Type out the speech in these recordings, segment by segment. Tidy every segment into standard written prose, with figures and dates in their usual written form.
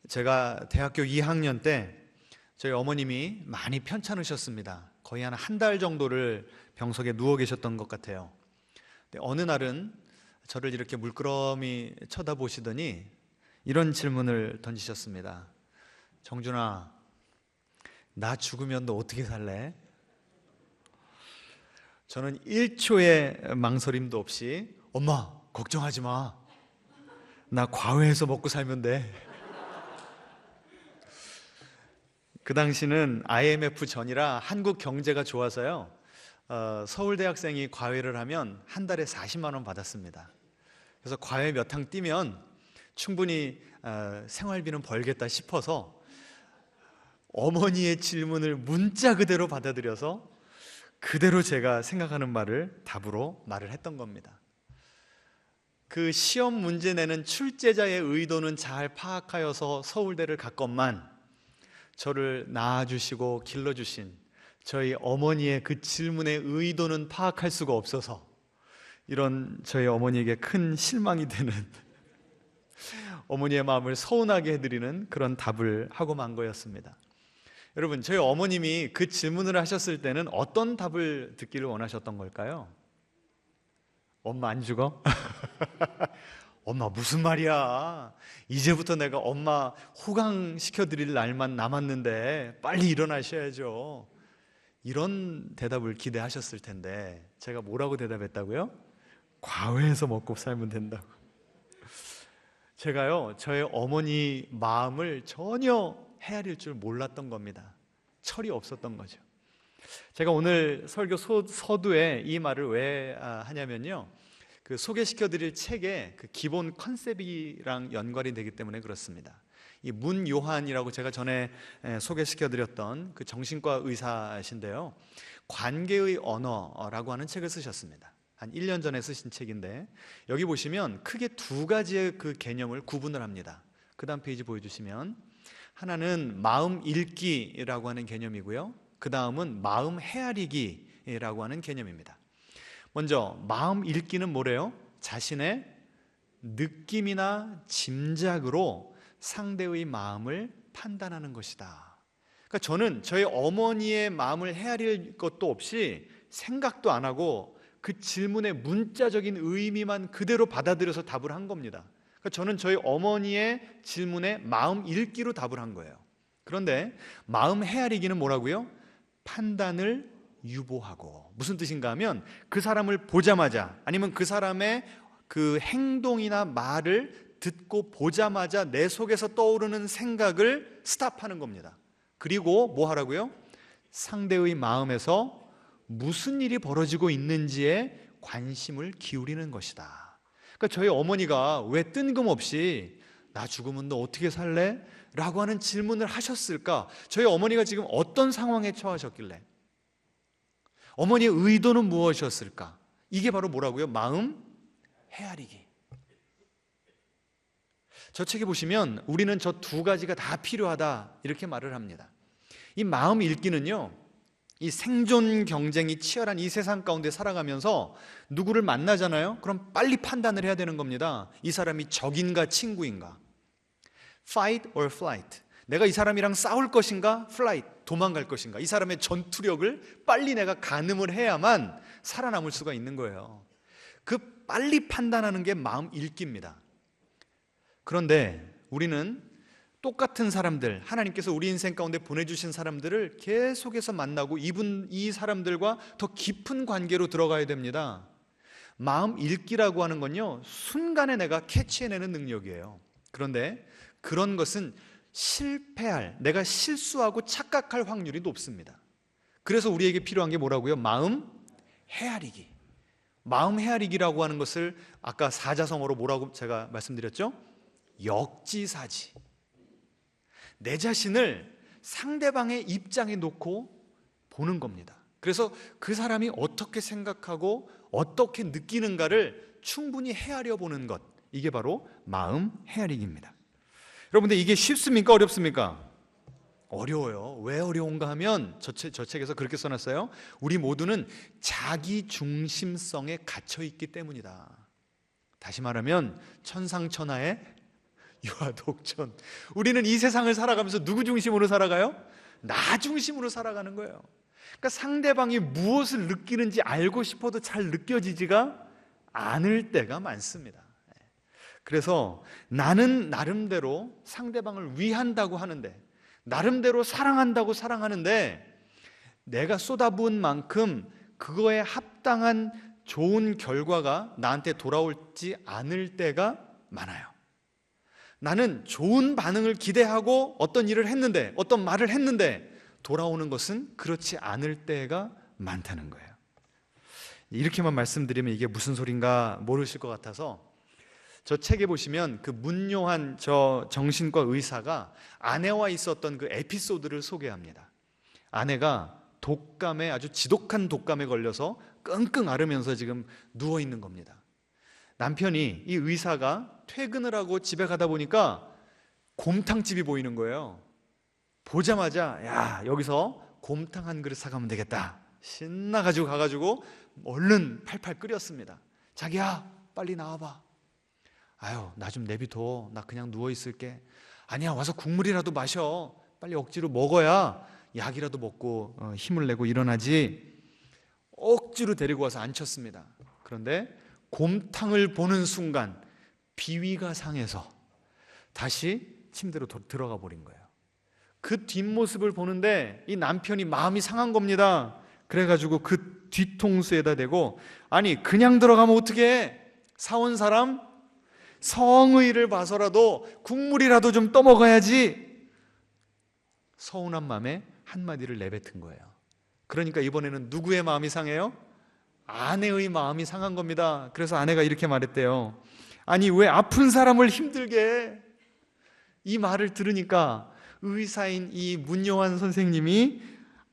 제가 대학교 2학년 때 저희 어머님이 많이 편찮으셨습니다. 거의 한 달 정도를 병석에 누워 계셨던 것 같아요. 근데 어느 날은 저를 이렇게 물끄러미 쳐다보시더니 이런 질문을 던지셨습니다. 정준아, 나 죽으면 너 어떻게 살래? 저는 1초의 망설임도 없이 엄마, 걱정하지 마. 나 과외해서 먹고 살면 돼. 그 당시는 IMF 전이라 한국 경제가 좋아서요, 서울대학생이 과외를 하면 한 달에 40만 원 받았습니다. 그래서 과외 몇 탕 뛰면 충분히 생활비는 벌겠다 싶어서 어머니의 질문을 문자 그대로 받아들여서 그대로 제가 생각하는 말을 답으로 말을 했던 겁니다. 그 시험 문제 내는 출제자의 의도는 잘 파악하여서 서울대를 갔건만 저를 낳아주시고 길러주신 저희 어머니의 그 질문의 의도는 파악할 수가 없어서 이런 저희 어머니에게 큰 실망이 되는 어머니의 마음을 서운하게 해드리는 그런 답을 하고 만 거였습니다. 여러분, 저희 어머님이 그 질문을 하셨을 때는 어떤 답을 듣기를 원하셨던 걸까요? 엄마 안 죽어? 엄마 무슨 말이야? 이제부터 내가 엄마 호강시켜드릴 날만 남았는데 빨리 일어나셔야죠. 이런 대답을 기대하셨을 텐데 제가 뭐라고 대답했다고요? 과외해서 먹고 살면 된다고. 제가요, 저의 어머니 마음을 전혀 헤아릴 줄 몰랐던 겁니다. 철이 없었던 거죠. 제가 오늘 설교 서두에 이 말을 왜 하냐면요, 그 소개시켜드릴 책의 그 기본 컨셉이랑 연관이 되기 때문에 그렇습니다. 이 문요한이라고 제가 전에 소개시켜드렸던 그 정신과 의사신데요, 관계의 언어라고 하는 책을 쓰셨습니다. 한 1년 전에 쓰신 책인데 여기 보시면 크게 두 가지의 그 개념을 구분을 합니다. 그 다음 페이지 보여주시면 하나는 마음 읽기라고 하는 개념이고요, 그 다음은 마음 헤아리기라고 하는 개념입니다. 먼저 마음 읽기는 뭐래요? 자신의 느낌이나 짐작으로 상대의 마음을 판단하는 것이다. 그러니까 저는 저희 어머니의 마음을 헤아릴 것도 없이 생각도 안 하고 그 질문의 문자적인 의미만 그대로 받아들여서 답을 한 겁니다. 그러니까 저는 저희 어머니의 질문에 마음 읽기로 답을 한 거예요. 그런데 마음 헤아리기는 뭐라고요? 판단을 유보하고. 무슨 뜻인가 하면 그 사람을 보자마자, 아니면 그 사람의 그 행동이나 말을 듣고 보자마자 내 속에서 떠오르는 생각을 스탑하는 겁니다. 그리고 뭐 하라고요? 상대의 마음에서 무슨 일이 벌어지고 있는지에 관심을 기울이는 것이다. 그러니까 저희 어머니가 왜 뜬금없이 나 죽으면 너 어떻게 살래? 라고 하는 질문을 하셨을까? 저희 어머니가 지금 어떤 상황에 처하셨길래? 어머니의 의도는 무엇이었을까? 이게 바로 뭐라고요? 마음 헤아리기. 저 책에 보시면 우리는 저 두 가지가 다 필요하다 이렇게 말을 합니다. 이 마음 읽기는요, 이 생존 경쟁이 치열한 이 세상 가운데 살아가면서 누구를 만나잖아요? 그럼 빨리 판단을 해야 되는 겁니다. 이 사람이 적인가 친구인가? Fight or flight. 내가 이 사람이랑 싸울 것인가? Flight. 도망갈 것인가? 이 사람의 전투력을 빨리 내가 가늠을 해야만 살아남을 수가 있는 거예요. 그 빨리 판단하는 게 마음 읽기입니다. 그런데 우리는 똑같은 사람들, 하나님께서 우리 인생 가운데 보내주신 사람들을 계속해서 만나고 이 사람들과 더 깊은 관계로 들어가야 됩니다. 마음 읽기라고 하는 건요, 순간에 내가 캐치해내는 능력이에요. 그런데 그런 것은 내가 실수하고 착각할 확률이 높습니다. 그래서 우리에게 필요한 게 뭐라고요? 마음 헤아리기. 마음 헤아리기라고 하는 것을 아까 사자성어로 뭐라고 제가 말씀드렸죠? 역지사지. 내 자신을 상대방의 입장에 놓고 보는 겁니다. 그래서 그 사람이 어떻게 생각하고 어떻게 느끼는가를 충분히 헤아려 보는 것, 이게 바로 마음 헤아리기입니다. 여러분들, 이게 쉽습니까? 어렵습니까? 어려워요. 왜 어려운가 하면 저 책에서 그렇게 써놨어요. 우리 모두는 자기 중심성에 갇혀 있기 때문이다. 다시 말하면 천상천하의 유아독존. 우리는 이 세상을 살아가면서 누구 중심으로 살아가요? 나 중심으로 살아가는 거예요. 그러니까 상대방이 무엇을 느끼는지 알고 싶어도 잘 느껴지지가 않을 때가 많습니다. 그래서 나는 나름대로 상대방을 위한다고 하는데, 나름대로 사랑한다고 사랑하는데, 내가 쏟아부은 만큼 그거에 합당한 좋은 결과가 나한테 돌아올지 않을 때가 많아요. 나는 좋은 반응을 기대하고 어떤 일을 했는데, 어떤 말을 했는데 돌아오는 것은 그렇지 않을 때가 많다는 거예요. 이렇게만 말씀드리면 이게 무슨 소린가 모르실 것 같아서, 저 책에 보시면 그 문요한 저 정신과 의사가 아내와 있었던 그 에피소드를 소개합니다. 아내가 독감에, 아주 지독한 독감에 걸려서 끙끙 앓으면서 지금 누워 있는 겁니다. 남편이, 이 의사가 퇴근을 하고 집에 가다 보니까 곰탕집이 보이는 거예요. 보자마자 야, 여기서 곰탕 한 그릇 사가면 되겠다, 신나가지고 가가지고 얼른 팔팔 끓였습니다. 자기야, 빨리 나와봐. 아유, 나 좀 내비둬, 나 그냥 누워있을게. 아니야, 와서 국물이라도 마셔. 빨리 억지로 먹어야 약이라도 먹고 힘을 내고 일어나지. 억지로 데리고 와서 앉혔습니다. 그런데 곰탕을 보는 순간 비위가 상해서 다시 침대로 들어가 버린 거예요. 그 뒷모습을 보는데 이 남편이 마음이 상한 겁니다. 그래가지고 그 뒤통수에다 대고, 아니 그냥 들어가면 어떡해? 사온 사람 성의를 봐서라도 국물이라도 좀 떠먹어야지. 서운한 마음에 한마디를 내뱉은 거예요. 그러니까 이번에는 누구의 마음이 상해요? 아내의 마음이 상한 겁니다. 그래서 아내가 이렇게 말했대요. 아니 왜 아픈 사람을 힘들게 해? 이 말을 들으니까 의사인 이 문요한 선생님이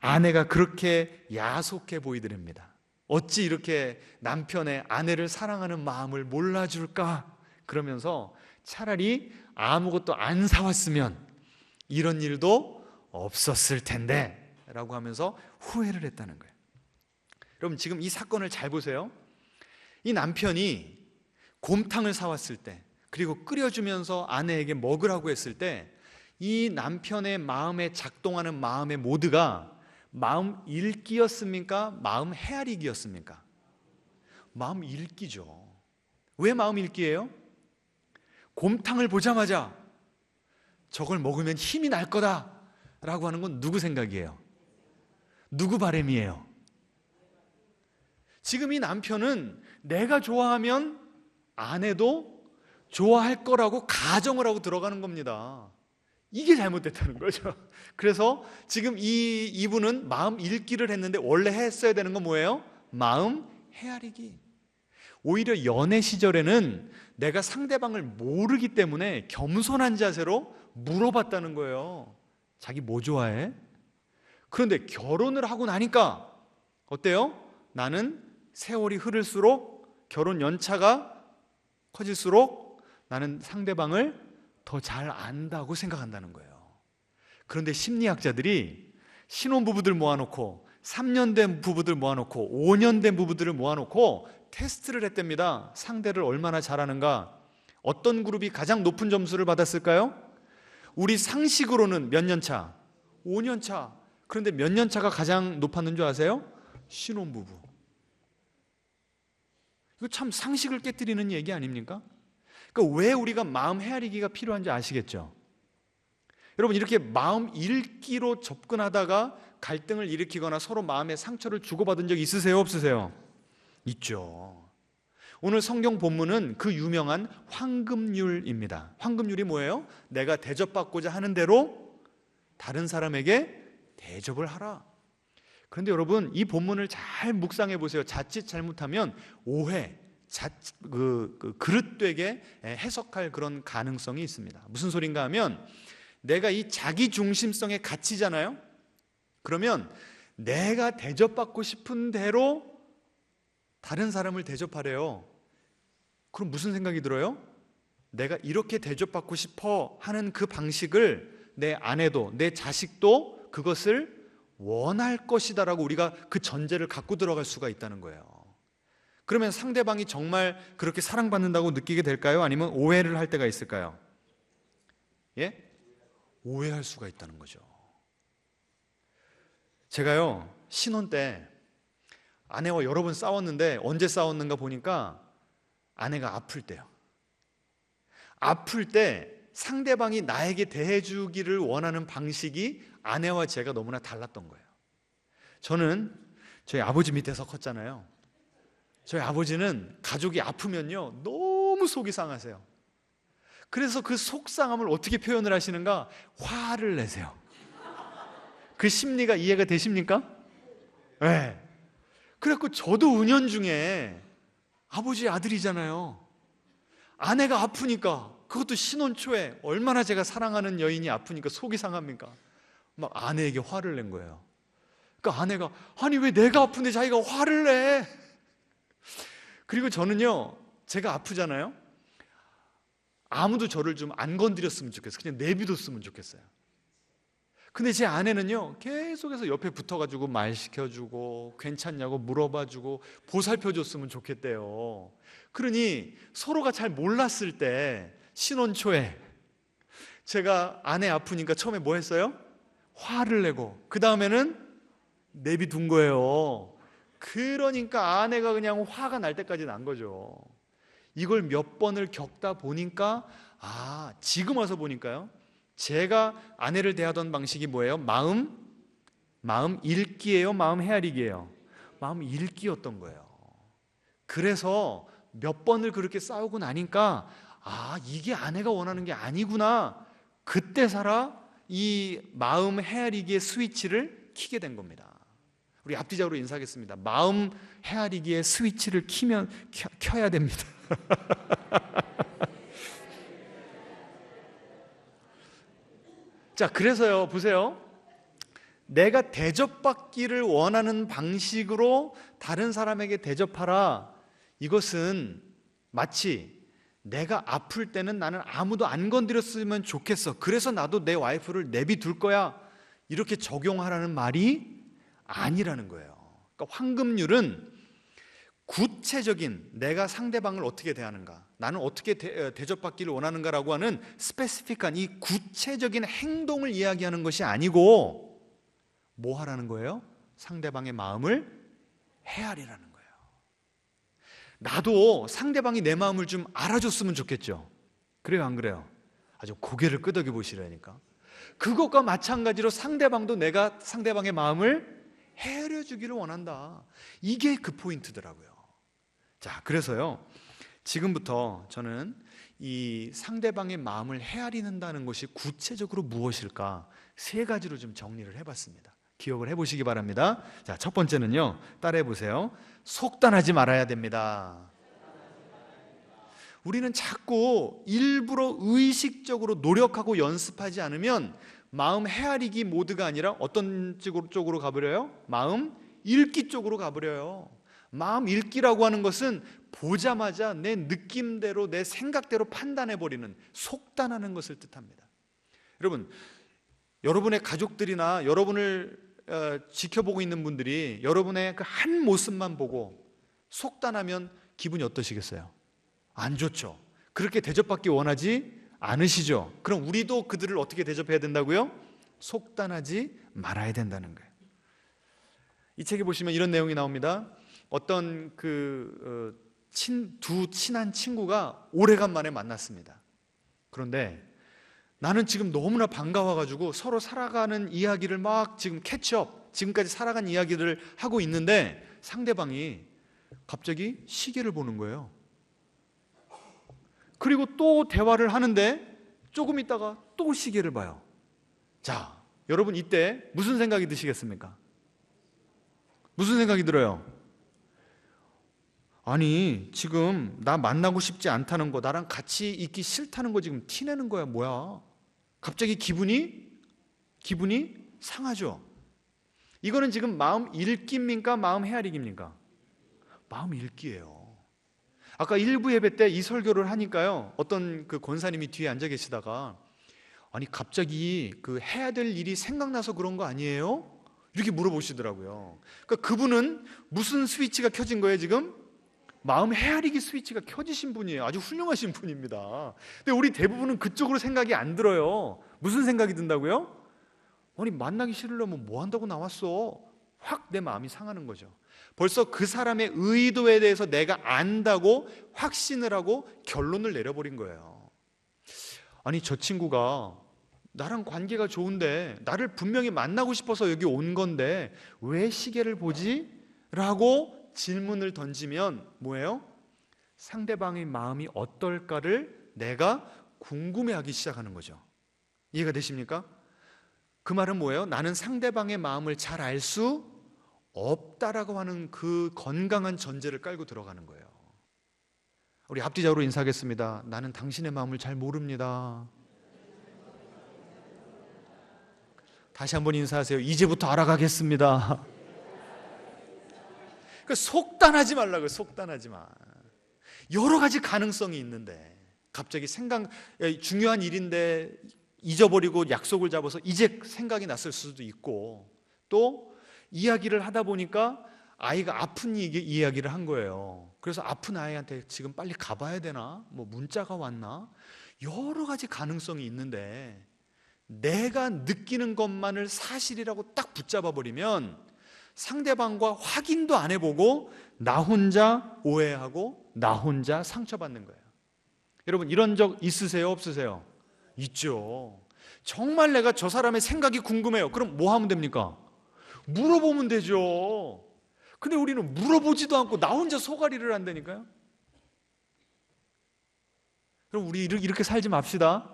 아내가 그렇게 야속해 보이더랍니다. 어찌 이렇게 남편의 아내를 사랑하는 마음을 몰라줄까? 그러면서 차라리 아무것도 안 사왔으면 이런 일도 없었을 텐데 라고 하면서 후회를 했다는 거예요. 여러분, 지금 이 사건을 잘 보세요. 이 남편이 곰탕을 사왔을 때, 그리고 끓여주면서 아내에게 먹으라고 했을 때, 이 남편의 마음에 작동하는 마음의 모드가 마음 읽기였습니까? 마음 헤아리기였습니까? 마음 읽기죠. 왜 마음 읽기예요? 곰탕을 보자마자 저걸 먹으면 힘이 날 거다 라고 하는 건 누구 생각이에요? 누구 바람이에요? 지금 이 남편은 내가 좋아하면 아내도 좋아할 거라고 가정을 하고 들어가는 겁니다. 이게 잘못됐다는 거죠. 그래서 지금 이분은 마음 읽기를 했는데 원래 했어야 되는 건 뭐예요? 마음 헤아리기. 오히려 연애 시절에는 내가 상대방을 모르기 때문에 겸손한 자세로 물어봤다는 거예요. 자기 뭐 좋아해? 그런데 결혼을 하고 나니까 어때요? 나는 세월이 흐를수록, 결혼 연차가 커질수록 나는 상대방을 더 잘 안다고 생각한다는 거예요. 그런데 심리학자들이 신혼부부들 모아놓고 3년 된 부부들 모아놓고 5년 된 부부들을 모아놓고 테스트를 했답니다. 상대를 얼마나 잘하는가. 어떤 그룹이 가장 높은 점수를 받았을까요? 우리 상식으로는 몇 년 차? 5년 차. 그런데 몇 년 차가 가장 높았는 줄 아세요? 신혼부부. 이거 참 상식을 깨뜨리는 얘기 아닙니까? 그러니까 왜 우리가 마음 헤아리기가 필요한지 아시겠죠? 여러분, 이렇게 마음 읽기로 접근하다가 갈등을 일으키거나 서로 마음의 상처를 주고받은 적 있으세요? 없으세요? 있죠. 오늘 성경 본문은 그 유명한 황금률입니다. 황금률이 뭐예요? 내가 대접받고자 하는 대로 다른 사람에게 대접을 하라. 그런데 여러분, 이 본문을 잘 묵상해 보세요. 자칫 잘못하면 오해, 그릇되게 해석할 그런 가능성이 있습니다. 무슨 소린가 하면, 내가 이 자기 중심성에 갇히잖아요. 그러면 내가 대접받고 싶은 대로 다른 사람을 대접하래요. 그럼 무슨 생각이 들어요? 내가 이렇게 대접받고 싶어 하는 그 방식을 내 아내도 내 자식도 그것을 원할 것이다라고 우리가 그 전제를 갖고 들어갈 수가 있다는 거예요. 그러면 상대방이 정말 그렇게 사랑받는다고 느끼게 될까요? 아니면 오해를 할 때가 있을까요? 예? 오해할 수가 있다는 거죠. 제가요, 신혼 때 아내와 여러 번 싸웠는데 언제 싸웠는가 보니까 아내가 아플 때요. 아플 때 상대방이 나에게 대해주기를 원하는 방식이 아내와 제가 너무나 달랐던 거예요. 저는 저희 아버지 밑에서 컸잖아요. 저희 아버지는 가족이 아프면요 너무 속이 상하세요. 그래서 그 속상함을 어떻게 표현을 하시는가? 화를 내세요. 그 심리가 이해가 되십니까? 네. 그래갖고 저도 은연중에 아버지 아들이잖아요. 아내가 아프니까, 그것도 신혼 초에 얼마나 제가 사랑하는 여인이 아프니까 속이 상합니까? 막 아내에게 화를 낸 거예요. 그러니까 아내가, 아니 왜 내가 아픈데 자기가 화를 내? 그리고 저는요, 제가 아프잖아요. 아무도 저를 좀 안 건드렸으면 좋겠어요. 그냥 내비뒀으면 좋겠어요. 근데 제 아내는요, 계속해서 옆에 붙어가지고 말 시켜주고 괜찮냐고 물어봐주고 보살펴줬으면 좋겠대요. 그러니 서로가 잘 몰랐을 때 신혼 초에 제가 아내 아프니까 처음에 뭐 했어요? 화를 내고 그 다음에는 내비둔 거예요. 그러니까 아내가 그냥 화가 날 때까지 난 거죠. 이걸 몇 번을 겪다 보니까, 지금 와서 보니까요, 제가 아내를 대하던 방식이 뭐예요? 마음 읽기예요? 마음 헤아리기예요? 마음 읽기였던 거예요. 그래서 몇 번을 그렇게 싸우고 나니까 이게 아내가 원하는 게 아니구나. 그때 살아 이 마음 헤아리기의 스위치를 켜게 된 겁니다. 우리 앞뒤적으로 인사하겠습니다. 마음 헤아리기의 스위치를 켜야 됩니다. 자, 그래서요, 보세요. 내가 대접받기를 원하는 방식으로 다른 사람에게 대접하라. 이것은 마치 내가 아플 때는 나는 아무도 안 건드렸으면 좋겠어. 그래서 나도 내 와이프를 내비둘 거야. 이렇게 적용하라는 말이 아니라는 거예요. 그러니까 황금률은 구체적인 내가 상대방을 어떻게 대하는가, 나는 어떻게 대접받기를 원하는가라고 하는 스페시픽한 이 구체적인 행동을 이야기하는 것이 아니고 뭐 하라는 거예요? 상대방의 마음을 헤아리라는 거예요. 나도 상대방이 내 마음을 좀 알아줬으면 좋겠죠. 그래요, 안 그래요? 아주 고개를 끄덕여 보시라니까. 그것과 마찬가지로 상대방도 내가 상대방의 마음을 헤아려 주기를 원한다. 이게 그 포인트더라고요. 자, 그래서요, 지금부터 저는 이 상대방의 마음을 헤아리는다는 것이 구체적으로 무엇일까 세 가지로 좀 정리를 해봤습니다. 기억을 해보시기 바랍니다. 자, 첫 번째는요, 따라해 보세요. 속단하지 말아야 됩니다. 우리는 자꾸 일부러 의식적으로 노력하고 연습하지 않으면 마음 헤아리기 모드가 아니라 어떤 쪽으로 가버려요? 마음 읽기 쪽으로 가버려요. 마음 읽기라고 하는 것은 보자마자 내 느낌대로, 내 생각대로 판단해버리는, 속단하는 것을 뜻합니다. 여러분, 여러분의 가족들이나 여러분을 지켜보고 있는 분들이 여러분의 그 한 모습만 보고 속단하면 기분이 어떠시겠어요? 안 좋죠. 그렇게 대접받기 원하지 않으시죠? 그럼 우리도 그들을 어떻게 대접해야 된다고요? 속단하지 말아야 된다는 거예요. 이 책에 보시면 이런 내용이 나옵니다. 어떤 두 친한 친구가 오래간만에 만났습니다. 그런데 나는 지금 너무나 반가워가지고 서로 살아가는 이야기를 막 지금 캐치업, 지금까지 살아간 이야기를 하고 있는데 상대방이 갑자기 시계를 보는 거예요. 그리고 또 대화를 하는데 조금 있다가 또 시계를 봐요. 자, 여러분 이때 무슨 생각이 드시겠습니까? 무슨 생각이 들어요? 아니, 지금 나 만나고 싶지 않다는 거, 나랑 같이 있기 싫다는 거 지금 티내는 거야, 뭐야? 갑자기 기분이 상하죠. 이거는 지금 마음 읽기입니까? 마음 헤아리기입니까? 마음 읽기예요. 아까 일부 예배 때 이 설교를 하니까요, 어떤 그 권사님이 뒤에 앉아 계시다가 아니 갑자기 그 해야 될 일이 생각나서 그런 거 아니에요? 이렇게 물어보시더라고요. 그러니까 그분은 무슨 스위치가 켜진 거예요 지금? 마음 헤아리기 스위치가 켜지신 분이에요. 아주 훌륭하신 분입니다. 근데 우리 대부분은 그쪽으로 생각이 안 들어요. 무슨 생각이 든다고요? 아니, 만나기 싫으려면 뭐 한다고 나왔어? 확 내 마음이 상하는 거죠. 벌써 그 사람의 의도에 대해서 내가 안다고 확신을 하고 결론을 내려버린 거예요. 아니, 저 친구가 나랑 관계가 좋은데 나를 분명히 만나고 싶어서 여기 온 건데 왜 시계를 보지? 라고 질문을 던지면 뭐예요? 상대방의 마음이 어떨까를 내가 궁금해하기 시작하는 거죠. 이해가 되십니까? 그 말은 뭐예요? 나는 상대방의 마음을 잘 알 수 없다라고 하는 그 건강한 전제를 깔고 들어가는 거예요. 우리 앞뒤자로 인사하겠습니다. 나는 당신의 마음을 잘 모릅니다. 다시 한번 인사하세요. 이제부터 알아가겠습니다. 그러니까 속단하지 말라고요. 속단하지 마. 여러 가지 가능성이 있는데 갑자기 중요한 일인데 잊어버리고 약속을 잡아서 이제 생각이 났을 수도 있고, 또 이야기를 하다 보니까 아이가 아픈 이야기를 한 거예요. 그래서 아픈 아이한테 지금 빨리 가봐야 되나? 뭐 문자가 왔나? 여러 가지 가능성이 있는데 내가 느끼는 것만을 사실이라고 딱 붙잡아 버리면 상대방과 확인도 안 해보고 나 혼자 오해하고 나 혼자 상처받는 거예요. 여러분, 이런 적 있으세요? 없으세요? 있죠. 정말 내가 저 사람의 생각이 궁금해요. 그럼 뭐 하면 됩니까? 물어보면 되죠. 근데 우리는 물어보지도 않고 나 혼자 소가리를 한다니까요. 그럼 우리 이렇게 살지 맙시다.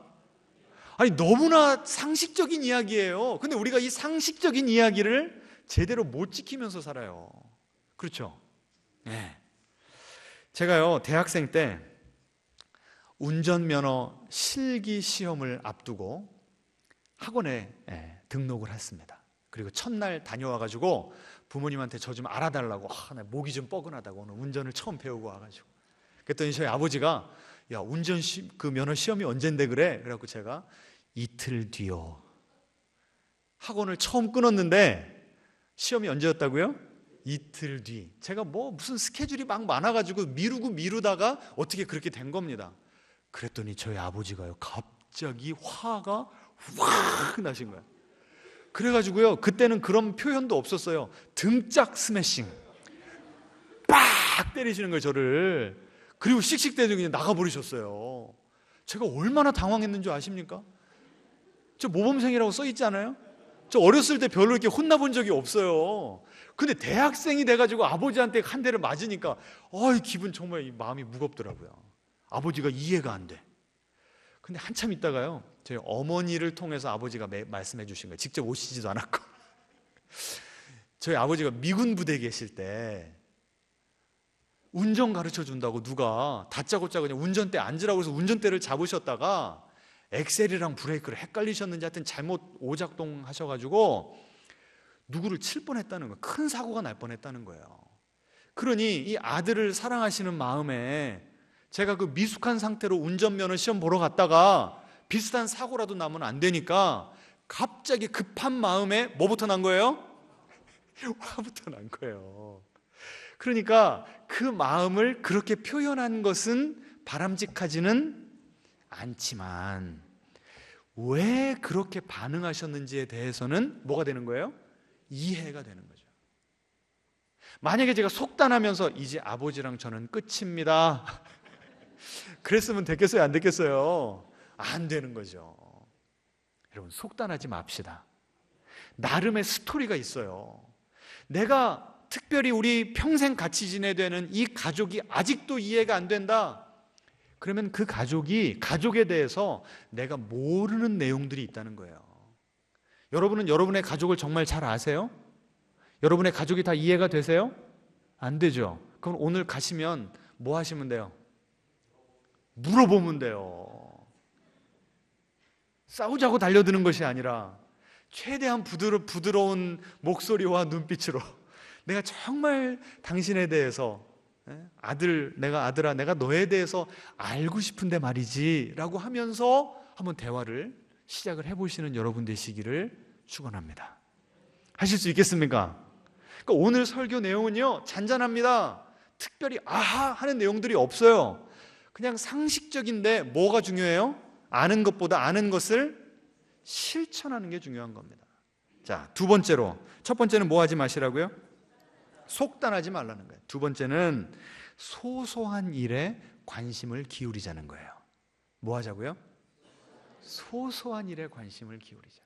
아니, 너무나 상식적인 이야기예요. 근데 우리가 이 상식적인 이야기를 제대로 못 지키면서 살아요. 그렇죠? 네. 제가요, 대학생 때 운전면허 실기 시험을 앞두고 학원에 등록을 했습니다. 그리고 첫날 다녀와가지고 부모님한테 저 좀 알아달라고, 나 목이 좀 뻐근하다고, 오늘 운전을 처음 배우고 와가지고. 그랬더니 저희 아버지가, 야, 그 면허 시험이 언젠데 그래? 그래갖고 제가 이틀 뒤요. 학원을 처음 끊었는데 시험이 언제였다고요? 이틀 뒤. 제가 무슨 스케줄이 막 많아가지고 미루다가 어떻게 그렇게 된 겁니다. 그랬더니 저희 아버지가요, 갑자기 화가 확 나신 거예요. 그래가지고요, 그때는 그런 표현도 없었어요. 등짝 스매싱, 빡 때리시는 거예요, 저를. 그리고 씩씩대서 그냥 나가버리셨어요. 제가 얼마나 당황했는 줄 아십니까? 저 모범생이라고 써있지 않아요? 저 어렸을 때 별로 이렇게 혼나본 적이 없어요. 근데 대학생이 돼가지고 아버지한테 한 대를 맞으니까 기분 정말 마음이 무겁더라고요. 아버지가 이해가 안 돼. 근데 한참 있다가요, 저희 어머니를 통해서 아버지가 말씀해 주신 거예요. 직접 오시지도 않았고. 저희 아버지가 미군 부대에 계실 때 운전 가르쳐 준다고 누가 다짜고짜 그냥 운전대 앉으라고 해서 운전대를 잡으셨다가 엑셀이랑 브레이크를 헷갈리셨는지 하여튼 잘못 오작동 하셔가지고 누구를 칠 뻔했다는 거예요. 큰 사고가 날 뻔했다는 거예요. 그러니 이 아들을 사랑하시는 마음에 제가 그 미숙한 상태로 운전면허 시험 보러 갔다가 비슷한 사고라도 나면 안 되니까 갑자기 급한 마음에 뭐부터 난 거예요? 화부터 난 거예요. 그러니까 그 마음을 그렇게 표현한 것은 바람직하지는 않지만 왜 그렇게 반응하셨는지에 대해서는 뭐가 되는 거예요? 이해가 되는 거죠. 만약에 제가 속단하면서 이제 아버지랑 저는 끝입니다, 그랬으면 됐겠어요? 안 됐겠어요? 안 되는 거죠. 여러분, 속단하지 맙시다. 나름의 스토리가 있어요. 내가 특별히 우리 평생 같이 지내야 되는 이 가족이 아직도 이해가 안 된다, 그러면 그 가족에 대해서 내가 모르는 내용들이 있다는 거예요. 여러분은 여러분의 가족을 정말 잘 아세요? 여러분의 가족이 다 이해가 되세요? 안 되죠. 그럼 오늘 가시면 뭐 하시면 돼요? 물어보면 돼요. 싸우자고 달려드는 것이 아니라 최대한 부드러운 목소리와 눈빛으로 내가 정말 당신에 대해서, 내가 아들아, 내가 너에 대해서 알고 싶은데 말이지 라고 하면서 한번 대화를 시작을 해보시는 여러분 되시기를 축원합니다. 하실 수 있겠습니까? 그러니까 오늘 설교 내용은요, 잔잔합니다. 특별히 아하 하는 내용들이 없어요. 그냥 상식적인데 뭐가 중요해요? 아는 것보다 아는 것을 실천하는 게 중요한 겁니다. 자, 두 번째로, 첫 번째는 뭐 하지 마시라고요? 속단하지 말라는 거예요. 두 번째는 소소한 일에 관심을 기울이자는 거예요. 뭐 하자고요? 소소한 일에 관심을 기울이자.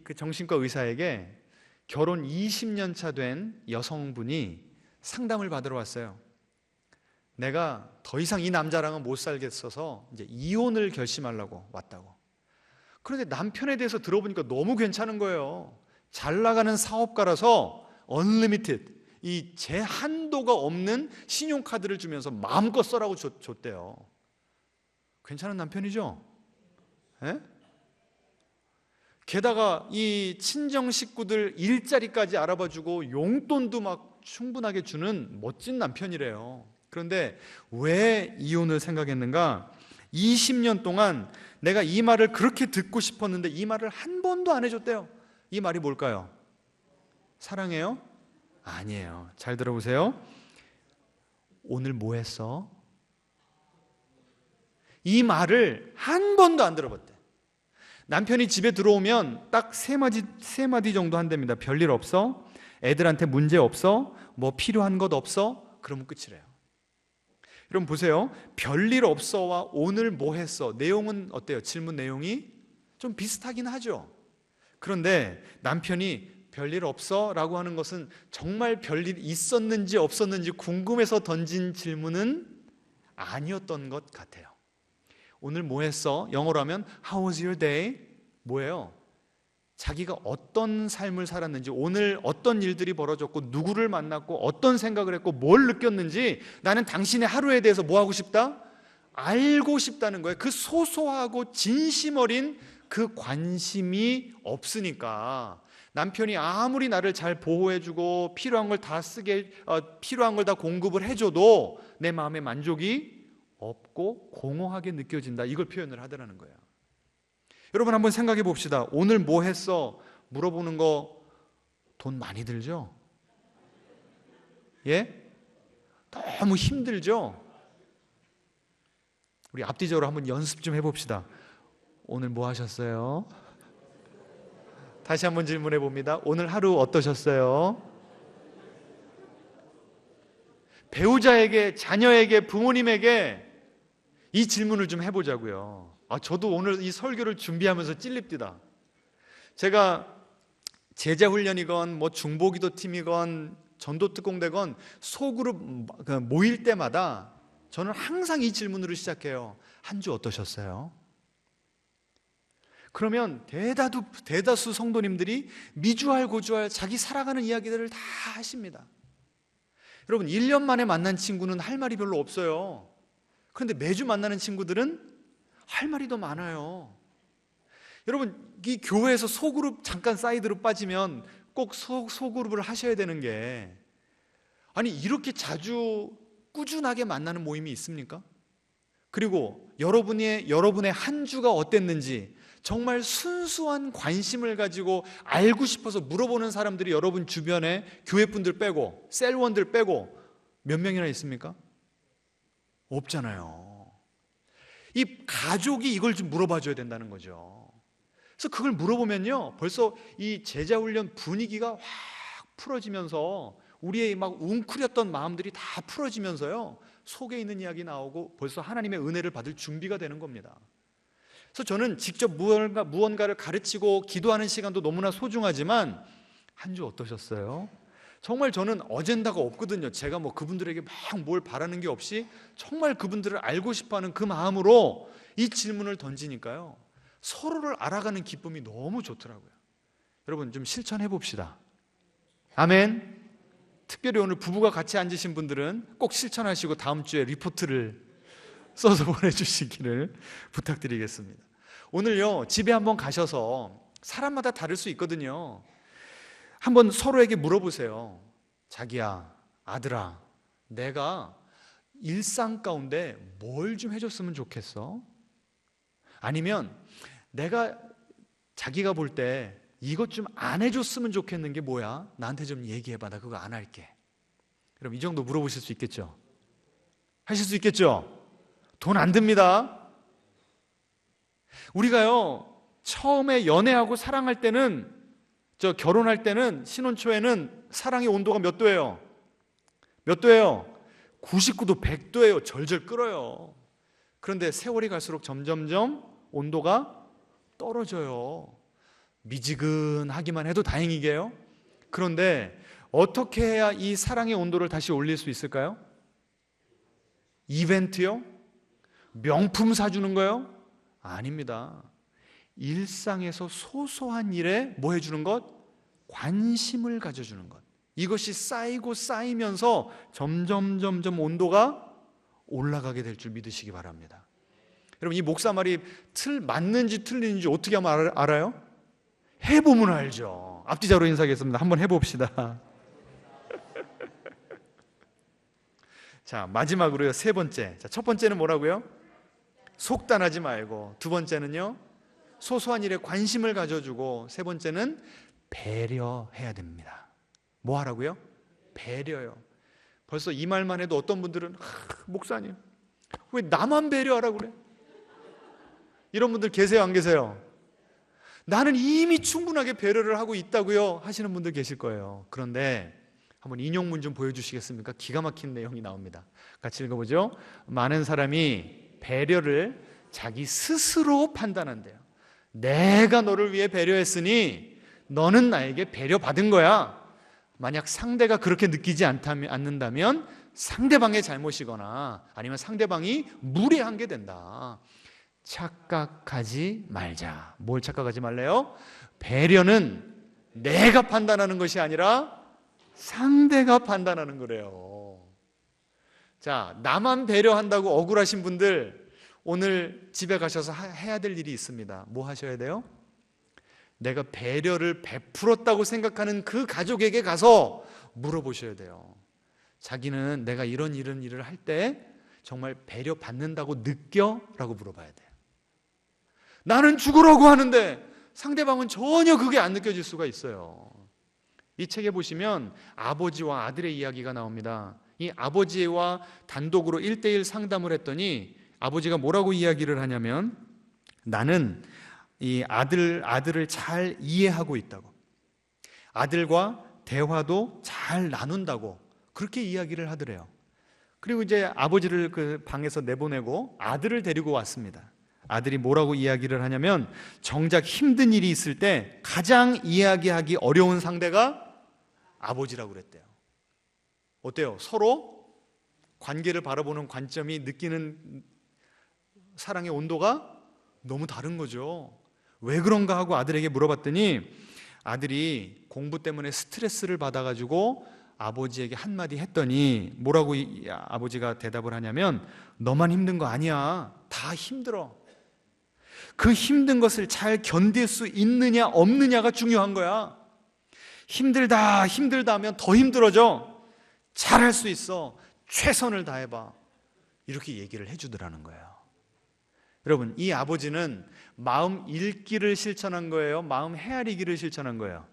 그 정신과 의사에게 결혼 20년 차 된 여성분이 상담을 받으러 왔어요. 내가 더 이상 이 남자랑은 못 살겠어서 이제 이혼을 결심하려고 왔다고. 그런데 남편에 대해서 들어보니까 너무 괜찮은 거예요. 잘 나가는 사업가라서 unlimited, 이 제한도가 없는 신용카드를 주면서 마음껏 써라고 줬대요. 괜찮은 남편이죠? 에? 게다가 이 친정 식구들 일자리까지 알아봐주고 용돈도 막 충분하게 주는 멋진 남편이래요. 그런데 왜 이혼을 생각했는가? 20년 동안 내가 이 말을 그렇게 듣고 싶었는데 이 말을 한 번도 안 해줬대요. 이 말이 뭘까요? 사랑해요? 아니에요. 잘 들어보세요. 오늘 뭐 했어? 이 말을 한 번도 안 들어봤대. 남편이 집에 들어오면 딱 세 마디 정도 한답니다. 별일 없어? 애들한테 문제 없어? 뭐 필요한 것 없어? 그러면 끝이래요. 여러분 보세요. 별일 없어와 오늘 뭐 했어? 내용은 어때요? 질문 내용이 좀 비슷하긴 하죠. 그런데 남편이 별일 없어? 라고 하는 것은 정말 별일 있었는지 없었는지 궁금해서 던진 질문은 아니었던 것 같아요. 오늘 뭐 했어? 영어로 하면 How was your day? 뭐예요? 자기가 어떤 삶을 살았는지, 오늘 어떤 일들이 벌어졌고 누구를 만났고 어떤 생각을 했고 뭘 느꼈는지 나는 당신의 하루에 대해서 뭐 하고 싶다? 알고 싶다는 거예요. 그 소소하고 진심 어린 그 관심이 없으니까 남편이 아무리 나를 잘 보호해주고 필요한 걸 다 필요한 걸 다 공급을 해줘도 내 마음에 만족이 없고 공허하게 느껴진다. 이걸 표현을 하더라는 거예요. 여러분 한번 생각해 봅시다. 오늘 뭐 했어? 물어보는 거 돈 많이 들죠? 예? 너무 힘들죠? 우리 앞뒤적으로 한번 연습 좀 해봅시다. 오늘 뭐 하셨어요? 다시 한번 질문해 봅니다. 오늘 하루 어떠셨어요? 배우자에게, 자녀에게, 부모님에게 이 질문을 좀 해보자고요. 저도 오늘 이 설교를 준비하면서 찔립니다. 제가 제자훈련이건 뭐 중보기도 팀이건 전도특공대건 소그룹 모일 때마다 저는 항상 이 질문으로 시작해요. 한 주 어떠셨어요? 그러면 대다수 성도님들이 미주알 고주알 자기 살아가는 이야기들을 다 하십니다. 여러분 1년 만에 만난 친구는 할 말이 별로 없어요. 그런데 매주 만나는 친구들은 할 말이 더 많아요. 여러분 이 교회에서 소그룹 잠깐 사이드로 빠지면 꼭 소그룹을 하셔야 되는 게, 아니 이렇게 자주 꾸준하게 만나는 모임이 있습니까? 그리고 여러분의 한 주가 어땠는지 정말 순수한 관심을 가지고 알고 싶어서 물어보는 사람들이 여러분 주변에 교회분들 빼고 셀원들 빼고 몇 명이나 있습니까? 없잖아요. 이 가족이 이걸 좀 물어봐 줘야 된다는 거죠. 그래서 그걸 물어보면요 벌써 이 제자훈련 분위기가 확 풀어지면서 우리의 막 웅크렸던 마음들이 다 풀어지면서요 속에 있는 이야기 나오고 벌써 하나님의 은혜를 받을 준비가 되는 겁니다. 그래서 저는 직접 무언가를 가르치고 기도하는 시간도 너무나 소중하지만 한 주 어떠셨어요? 정말 저는 어젠다가 없거든요. 제가 뭐 그분들에게 막 뭘 바라는 게 없이 정말 그분들을 알고 싶어하는 그 마음으로 이 질문을 던지니까요 서로를 알아가는 기쁨이 너무 좋더라고요. 여러분 좀 실천해 봅시다. 아멘. 특별히 오늘 부부가 같이 앉으신 분들은 꼭 실천하시고 다음 주에 리포트를 써서 보내주시기를 부탁드리겠습니다. 오늘요 집에 한번 가셔서 사람마다 다를 수 있거든요. 한번 서로에게 물어보세요. 자기야, 아들아, 내가 일상 가운데 뭘 좀 해줬으면 좋겠어? 아니면 자기가 볼 때 이것 좀 안 해줬으면 좋겠는 게 뭐야? 나한테 좀 얘기해봐. 나 그거 안 할게. 그럼 이 정도 물어보실 수 있겠죠? 하실 수 있겠죠? 돈 안 듭니다. 우리가요, 처음에 연애하고 사랑할 때는, 결혼할 때는, 신혼 초에는 사랑의 온도가 몇 도예요? 몇 도예요? 99도, 100도예요. 절절 끓어요. 그런데 세월이 갈수록 점점점 온도가 떨어져요. 미지근하기만 해도 다행이게요. 그런데 어떻게 해야 이 사랑의 온도를 다시 올릴 수 있을까요? 이벤트요? 명품 사주는 거요? 아닙니다. 일상에서 소소한 일에 뭐 해주는 것? 관심을 가져주는 것. 이것이 쌓이고 쌓이면서 점점 온도가 올라가게 될 줄 믿으시기 바랍니다. 여러분, 이 목사 말이 맞는지 틀리는지 어떻게 하면 알아요? 해보면 알죠. 앞뒤자로 인사하겠습니다. 한번 해봅시다. 자, 마지막으로요, 세 번째. 자, 첫 번째는 뭐라고요? 속단하지 말고, 두 번째는요, 소소한 일에 관심을 가져주고, 세 번째는 배려해야 됩니다. 뭐 하라고요? 배려요. 벌써 이 말만 해도 어떤 분들은 목사님, 왜 나만 배려하라고 그래? 이런 분들 계세요, 안 계세요? 나는 이미 충분하게 배려를 하고 있다고요 하시는 분들 계실 거예요. 그런데 한번 인용문 좀 보여주시겠습니까? 기가 막힌 내용이 나옵니다. 같이 읽어보죠. 많은 사람이 배려를 자기 스스로 판단한대요. 내가 너를 위해 배려했으니 너는 나에게 배려받은 거야. 만약 상대가 그렇게 느끼지 않는다면 상대방의 잘못이거나 아니면 상대방이 무례한 게 된다. 착각하지 말자. 뭘 착각하지 말래요? 배려는 내가 판단하는 것이 아니라 상대가 판단하는 거래요. 자, 나만 배려한다고 억울하신 분들, 오늘 집에 가셔서 해야 될 일이 있습니다. 뭐 하셔야 돼요? 내가 배려를 베풀었다고 생각하는 그 가족에게 가서 물어보셔야 돼요. 자기는 내가 이런 일을 할 때 정말 배려받는다고 느껴? 라고 물어봐야 돼요. 나는 죽으라고 하는데 상대방은 전혀 그게 안 느껴질 수가 있어요. 이 책에 보시면 아버지와 아들의 이야기가 나옵니다. 이 아버지와 단독으로 1대1 상담을 했더니 아버지가 뭐라고 이야기를 하냐면, 나는 이 아들을 잘 이해하고 있다고, 아들과 대화도 잘 나눈다고 그렇게 이야기를 하더래요. 그리고 이제 아버지를 그 방에서 내보내고 아들을 데리고 왔습니다. 아들이 뭐라고 이야기를 하냐면, 정작 힘든 일이 있을 때 가장 이야기하기 어려운 상대가 아버지라고 그랬대요. 어때요? 서로 관계를 바라보는 관점이, 느끼는 사랑의 온도가 너무 다른 거죠. 왜 그런가 하고 아들에게 물어봤더니 아들이 공부 때문에 스트레스를 받아가지고 아버지에게 한마디 했더니 뭐라고 아버지가 대답을 하냐면, 너만 힘든 거 아니야. 다 힘들어. 그 힘든 것을 잘 견딜 수 있느냐 없느냐가 중요한 거야. 힘들다 하면 더 힘들어져. 잘할 수 있어. 최선을 다해봐. 이렇게 얘기를 해주더라는 거예요. 여러분, 이 아버지는 마음 읽기를 실천한 거예요? 마음 헤아리기를 실천한 거예요?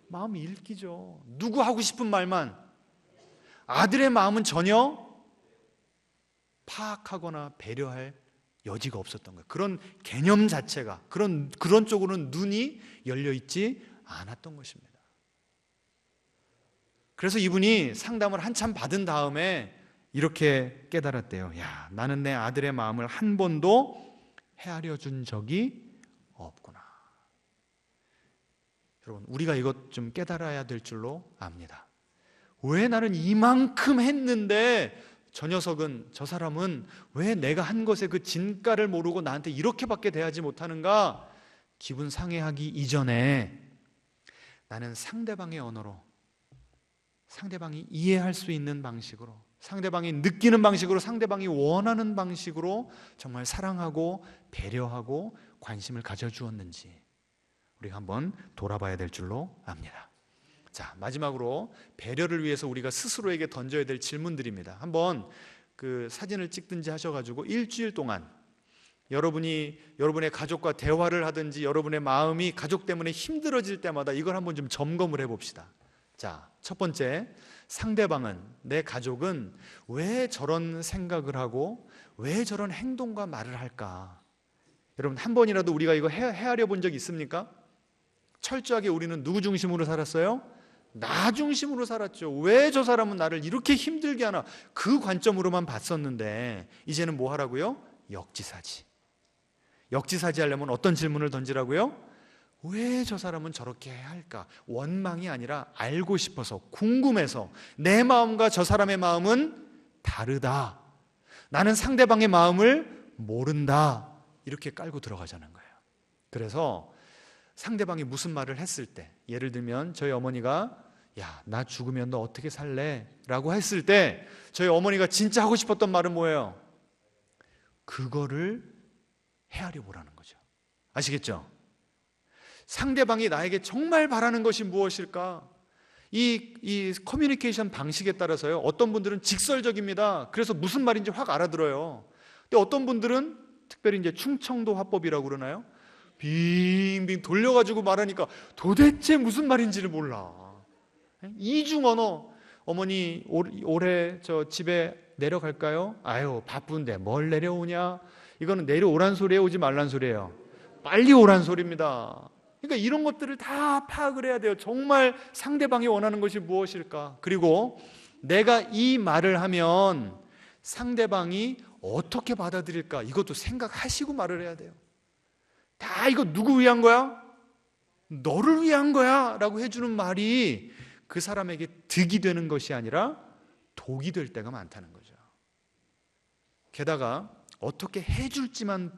마음 읽기죠. 누구 하고 싶은 말만. 아들의 마음은 전혀 파악하거나 배려할 여지가 없었던 거예요. 그런 개념 자체가, 그런 쪽으로는 눈이 열려 있지 않았던 것입니다. 그래서 이분이 상담을 한참 받은 다음에 이렇게 깨달았대요. 야, 나는 내 아들의 마음을 한 번도 헤아려 준 적이 없구나. 여러분, 우리가 이것 좀 깨달아야 될 줄로 압니다. 왜 나는 이만큼 했는데 저 사람은 왜 내가 한 것의 그 진가를 모르고 나한테 이렇게밖에 대하지 못하는가? 기분 상해하기 이전에 나는 상대방의 언어로, 상대방이 이해할 수 있는 방식으로, 상대방이 느끼는 방식으로, 상대방이 원하는 방식으로 정말 사랑하고 배려하고 관심을 가져주었는지 우리가 한번 돌아봐야 될 줄로 압니다. 자, 마지막으로 배려를 위해서 우리가 스스로에게 던져야 될 질문들입니다. 한번 그 사진을 찍든지 하셔가지고 일주일 동안 여러분의 가족과 대화를 하든지 여러분의 마음이 가족 때문에 힘들어질 때마다 이걸 한번 좀 점검을 해봅시다. 자, 첫 번째, 상대방은, 내 가족은 왜 저런 생각을 하고 왜 저런 행동과 말을 할까? 여러분, 한 번이라도 우리가 이거 헤아려 본 적 있습니까? 철저하게 우리는 누구 중심으로 살았어요? 나 중심으로 살았죠. 왜 저 사람은 나를 이렇게 힘들게 하나? 그 관점으로만 봤었는데 이제는 뭐 하라고요? 역지사지. 역지사지 하려면 어떤 질문을 던지라고요? 왜 저 사람은 저렇게 할까? 원망이 아니라 알고 싶어서, 궁금해서, 내 마음과 저 사람의 마음은 다르다, 나는 상대방의 마음을 모른다, 이렇게 깔고 들어가자는 거예요. 그래서 상대방이 무슨 말을 했을 때, 예를 들면 저희 어머니가 야, 나 죽으면 너 어떻게 살래? 라고 했을 때 저희 어머니가 진짜 하고 싶었던 말은 뭐예요? 그거를 헤아려 보라는 거죠. 아시겠죠? 상대방이 나에게 정말 바라는 것이 무엇일까? 이 커뮤니케이션 방식에 따라서요, 어떤 분들은 직설적입니다. 그래서 무슨 말인지 확 알아들어요. 근데 어떤 분들은 특별히 이제 충청도 화법이라고 그러나요? 빙빙 돌려가지고 말하니까 도대체 무슨 말인지를 몰라. 이중 언어. 어머니 올해 저 집에 내려갈까요? 아유, 바쁜데 뭘 내려오냐? 이거는 내려오란 소리예요, 오지 말란 소리예요? 빨리 오란 소리입니다. 그러니까 이런 것들을 다 파악을 해야 돼요. 정말 상대방이 원하는 것이 무엇일까? 그리고 내가 이 말을 하면 상대방이 어떻게 받아들일까? 이것도 생각하시고 말을 해야 돼요. 다 이거 누구 위한 거야? 너를 위한 거야 라고 해주는 말이 그 사람에게 득이 되는 것이 아니라 독이 될 때가 많다는 거죠. 게다가 어떻게 해줄지만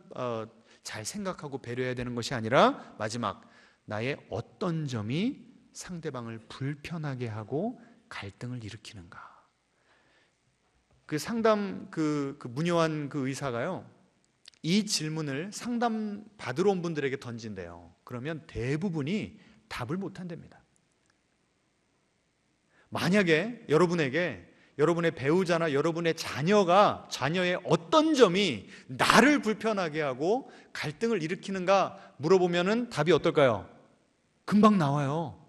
잘 생각하고 배려해야 되는 것이 아니라 마지막, 나의 어떤 점이 상대방을 불편하게 하고 갈등을 일으키는가. 그 상담 그 문요한 그 의사가요, 이 질문을 상담 받으러 온 분들에게 던진대요. 그러면 대부분이 답을 못 한답니다. 만약에 여러분에게 여러분의 배우자나 여러분의 자녀의 어떤 점이 나를 불편하게 하고 갈등을 일으키는가 물어보면은 답이 어떨까요? 금방 나와요.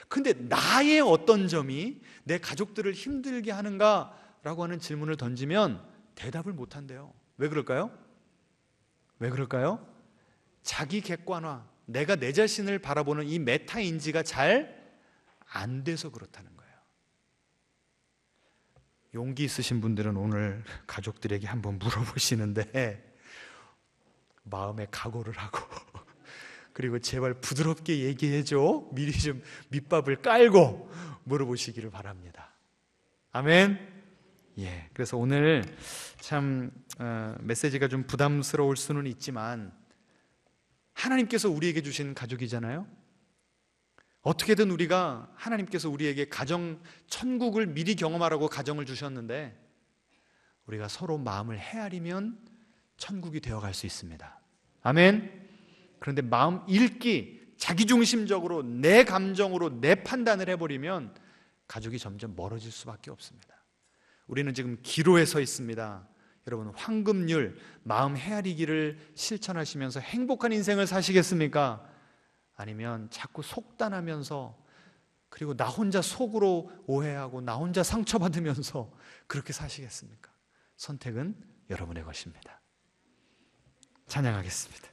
근데 나의 어떤 점이 내 가족들을 힘들게 하는가라고 하는 질문을 던지면 대답을 못 한대요. 왜 그럴까요? 왜 그럴까요? 자기 객관화, 내가 내 자신을 바라보는 이 메타 인지가 잘 안 돼서 그렇다는 거예요. 용기 있으신 분들은 오늘 가족들에게 한번 물어보시는데 마음의 각오를 하고 그리고 제발 부드럽게 얘기해줘, 미리 좀 밑밥을 깔고 물어보시기를 바랍니다. 아멘. 예, 그래서 오늘 참 메시지가 좀 부담스러울 수는 있지만 하나님께서 우리에게 주신 가족이잖아요. 어떻게든 우리가, 하나님께서 우리에게 가정, 천국을 미리 경험하라고 가정을 주셨는데 우리가 서로 마음을 헤아리면 천국이 되어갈 수 있습니다. 아멘. 그런데 마음 읽기, 자기중심적으로 내 감정으로 내 판단을 해버리면 가족이 점점 멀어질 수밖에 없습니다. 우리는 지금 기로에 서 있습니다. 여러분, 황금률, 마음 헤아리기를 실천하시면서 행복한 인생을 사시겠습니까? 아니면 자꾸 속단하면서 그리고 나 혼자 속으로 오해하고 나 혼자 상처받으면서 그렇게 사시겠습니까? 선택은 여러분의 것입니다. 찬양하겠습니다.